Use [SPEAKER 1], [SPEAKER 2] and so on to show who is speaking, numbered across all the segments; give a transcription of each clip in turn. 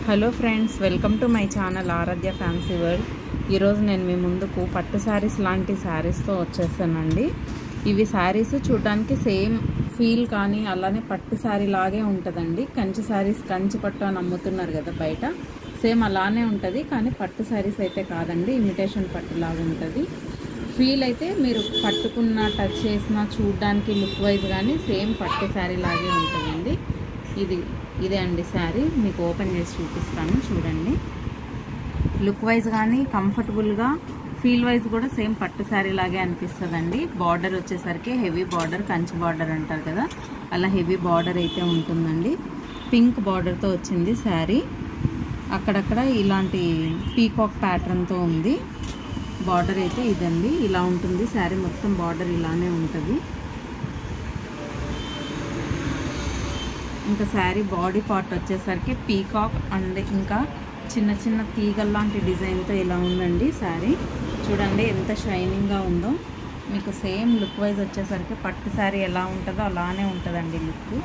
[SPEAKER 1] Hello friends, welcome to my channel Aradhya fancy world. ఈరోజు నేను మీ ముందుకు పట్టు శారీస్ లాంటి శారీస్తో వచ్చేసానండి. ఇవి శారీస్ చూడడానికి సేమ్ ఫీల్ కానీ అలానే పట్టు శారీ లాగే ఉంటుందండి. కంచి శారీస్, కంచి పట్టు అని అమ్ముతున్నారు కదా బయట, సేమ్ అలానే ఉంటుంది. కానీ పట్టు శారీస్ అయితే కాదండి, ఇమిటేషన్ పట్టు లాగా ఉంటుంది. ఫీల్ అయితే మీరు పట్టుకున్న, టచ్ చేసిన, చూడడానికి లుక్ వైజ్ కానీ సేమ్ పట్టు శారీ లాగే ఉంటుందండి. ఇదే అండి శారీ, మీకు ఓపెన్ చేసి చూపిస్తాను చూడండి. లుక్ వైజ్ కానీ కంఫర్టబుల్గా, ఫీల్ వైజ్ కూడా సేమ్ పట్టు శారీ లాగే అనిపిస్తుందండి. బార్డర్ వచ్చేసరికి హెవీ బార్డర్, కంచి బార్డర్ అంటారు కదా, అలా హెవీ బార్డర్ అయితే ఉంటుందండి. పింక్ బార్డర్తో వచ్చింది శారీ. అక్కడక్కడ ఇలాంటి పీకాక్ ప్యాటర్న్తో ఉంది. బార్డర్ అయితే ఇదండి, ఇలా ఉంటుంది శారీ మొత్తం. బార్డర్ ఇలానే ఉంటుంది. ఇంకా శారీ బాడీ పార్ట్ వచ్చేసరికి పీకాక్ అండ్ ఇంకా చిన్న చిన్న తీగల్లాంటి డిజైన్తో ఇలా ఉందండి శారీ. చూడండి ఎంత షైనింగ్గా ఉందో. మీకు సేమ్ లుక్ వైజ్ వచ్చేసరికి పట్టు శారీ ఎలా ఉంటుందో అలానే ఉంటుందండి లుక్.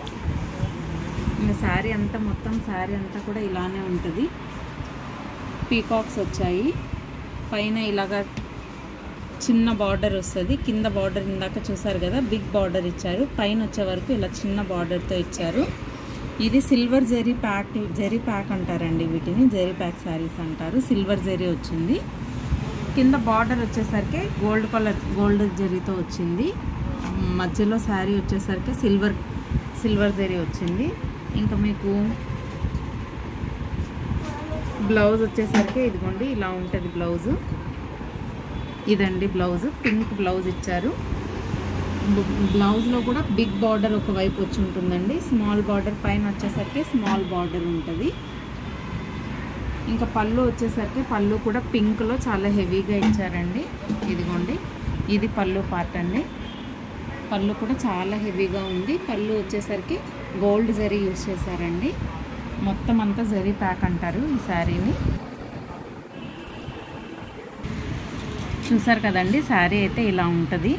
[SPEAKER 1] ఇంకా శారీ అంతా, మొత్తం శారీ అంతా కూడా ఇలానే ఉంటుంది. పీకాక్స్ వచ్చాయి. పైన ఇలాగా చిన్న బార్డర్ వస్తుంది. కింద బార్డర్ ఇందాక చూసారు కదా, బిగ్ బార్డర్ ఇచ్చారు. పైన వచ్చే వరకు ఇలా చిన్న బార్డర్తో ఇచ్చారు. ఇది సిల్వర్ జెరీ ప్యాక్ అంటారండి వీటిని. జెరీ ప్యాక్ శారీస్ అంటారు. సిల్వర్ జెరీ వచ్చింది. కింద బార్డర్ వచ్చేసరికి గోల్డ్ జెరీతో వచ్చింది. మధ్యలో శారీ వచ్చేసరికి సిల్వర్ జెరీ వచ్చింది. ఇంకా మీకు బ్లౌజ్ వచ్చేసరికి ఇదిగోండి ఇలా ఉంటుంది బ్లౌజు. ఇదండి బ్లౌజ్, పింక్ బ్లౌజ్ ఇచ్చారు. బ్లౌజ్లో కూడా బిగ్ బార్డర్ ఒకవైపు వచ్చి ఉంటుందండి. స్మాల్ బార్డర్ పైన వచ్చేసరికి స్మాల్ బార్డర్ ఉంటుంది. ఇంకా పళ్ళు వచ్చేసరికి పళ్ళు కూడా పింక్లో చాలా హెవీగా ఇచ్చారండి. ఇదిగోండి, ఇది పళ్ళు పార్ట్ అండి. పళ్ళు కూడా చాలా హెవీగా ఉంది. పళ్ళు వచ్చేసరికి గోల్డ్ జరీ యూజ్ చేశారండి. మొత్తం అంతా జరీ ప్యాక్ అంటారు ఈ శారీని. చూసారు కదండి, శారీ అయితే ఇలా ఉంటుంది.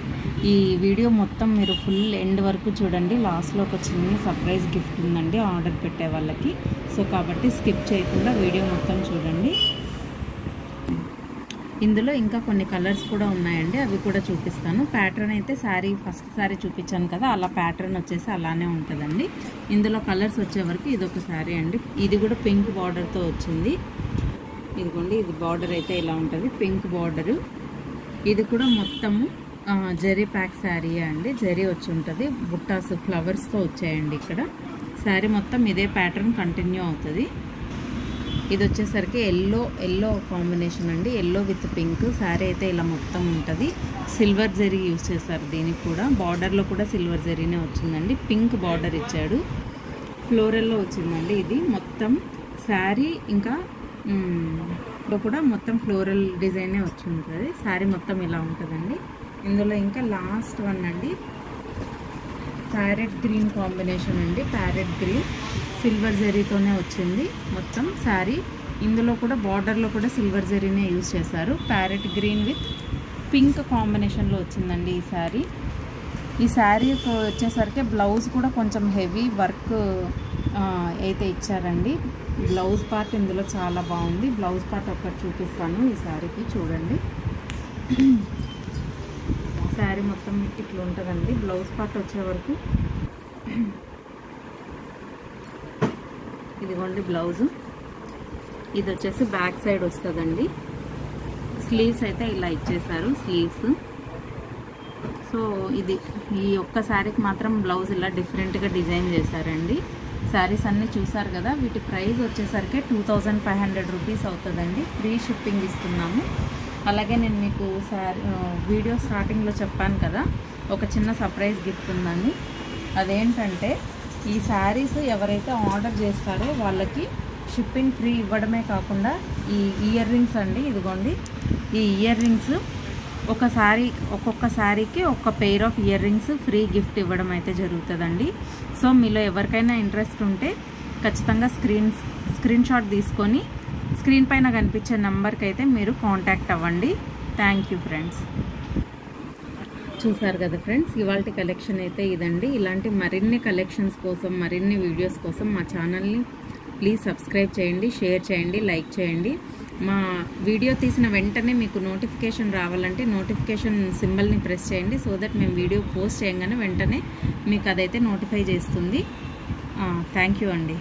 [SPEAKER 1] ఈ వీడియో మొత్తం మీరు ఫుల్ ఎండ్ వరకు చూడండి. లాస్ట్లో ఒక చిన్న సర్ప్రైజ్ గిఫ్ట్ ఉందండి ఆర్డర్ పెట్టే వాళ్ళకి. సో కాబట్టి స్కిప్ చేయకుండా వీడియో మొత్తం చూడండి. ఇందులో ఇంకా కొన్ని కలర్స్ కూడా ఉన్నాయండి, అవి కూడా చూపిస్తాను. ప్యాటర్న్ అయితే ఫస్ట్ శారీ చూపించాను కదా, అలా ప్యాటర్న్ వచ్చేసి అలానే ఉంటుందండి. ఇందులో కలర్స్ వచ్చే వరకు ఇదొక శారీ అండి. ఇది కూడా పింక్ బార్డర్తో వచ్చింది. ఇదిగోండి, ఇది బార్డర్ అయితే ఇలా ఉంటుంది, పింక్ బార్డరు. ఇది కూడా మొత్తము జెరీ ప్యాక్ శారీ అండి. జెరీ వచ్చి ఉంటుంది, బుట్టాస్ ఫ్లవర్స్తో వచ్చాయండి. ఇక్కడ శారీ మొత్తం ఇదే ప్యాటర్న్ కంటిన్యూ అవుతుంది. ఇది వచ్చేసరికి ఎల్లో కాంబినేషన్ అండి, ఎల్లో విత్ పింక్. శారీ అయితే ఇలా మొత్తం ఉంటుంది. సిల్వర్ జెరీ యూజ్ చేశారు దీనికి కూడా. బార్డర్లో కూడా సిల్వర్ జెరీనే వచ్చిందండి. పింక్ బార్డర్ ఇచ్చాడు, ఫ్లోరల్లో వచ్చిందండి. ఇది మొత్తం శారీ ఇంకా కూడా మొత్తం ఫ్లోరల్ డిజైనే వచ్చి ఉంటుంది. శారీ మొత్తం ఇలా ఉంటుందండి. ఇందులో ఇంకా లాస్ట్ వన్ అండి, ప్యారెట్ గ్రీన్ కాంబినేషన్ అండి. ప్యారెట్ గ్రీన్ సిల్వర్ జెరీతోనే వచ్చింది మొత్తం శారీ. ఇందులో కూడా బార్డర్లో కూడా సిల్వర్ జెరీనే యూజ్ చేశారు. ప్యారెట్ గ్రీన్ విత్ పింక్ కాంబినేషన్లో వచ్చిందండి ఈ శారీ. ఈ శారీ వచ్చేసరికి బ్లౌజ్ కూడా కొంచెం హెవీ వర్క్ అయితే ఇచ్చారండి. బ్లౌజ్ పార్ట్ ఇందులో చాలా బాగుంది. బ్లౌజ్ పార్ట్ ఒక్కటి చూపిస్తాను ఈ శారీకి. చూడండి, శారీ మొత్తం ఇట్లా ఉంటుందండి. బ్లౌజ్ పార్ట్ వచ్చే వరకు ఇదిగోండి బ్లౌజు. ఇది వచ్చేసి బ్యాక్ సైడ్ వస్తుందండి. స్లీవ్స్ అయితే ఇలా ఇచ్చేసారు, స్లీవ్స్. సో ఈ ఒక్క శారీకి మాత్రం బ్లౌజ్ ఇలా డిఫరెంట్గా డిజైన్ చేశారండి. శారీస్ అన్నీ చూసారు కదా, వీటి ప్రైస్ వచ్చేసరికి 2500 రూపీస్ అవుతుందండి. ఫ్రీ షిప్పింగ్ ఇస్తున్నాము. అలాగే నేను మీకు వీడియో స్టార్టింగ్లో చెప్పాను కదా, ఒక చిన్న సర్ప్రైజ్ గిఫ్ట్ ఉందండి. అదేంటంటే, ఈ శారీస్ ఎవరైతే ఆర్డర్ చేస్తారో వాళ్ళకి షిప్పింగ్ ఫ్రీ ఇవ్వడమే కాకుండా ఈ ఇయర్ రింగ్స్ అండి, ఇదిగోండి ఈ ఇయర్ రింగ్స్ ఒక్కొక్క శారీకి ఒక pair of ear rings free gift ఇవ్వడం అయితే జరుగుతుందండి. సో మీలో ఎవరికైనా ఇంట్రెస్ట్ ఉంటే ఖచ్చితంగా స్క్రీన్ షాట్ తీసుకొని స్క్రీన్ పైన కనిపించే నెంబర్కి అయితే మీరు కాంటాక్ట్ అవ్వండి. Thank you friends. చూసారు కదా ఫ్రెండ్స్, ఇవాల్టి కలెక్షన్ అయితే ఇదండి. ఇలాంటి మరిన్ని కలెక్షన్స్ కోసం, మరిన్ని వీడియోస్ కోసం మా ఛానల్ని ప్లీజ్ సబ్స్క్రైబ్ చేయండి, షేర్ చేయండి, లైక్ చేయండి. మా వీడియో తీసిన వెంటనే మీకు నోటిఫికేషన్ రావాలంటే నోటిఫికేషన్ సింబల్ని ప్రెస్ చేయండి. సో దట్ మేము వీడియో పోస్ట్ చేయగానే వెంటనే మీకు అదైతే నోటిఫై చేస్తుంది. థ్యాంక్ యూ అండి.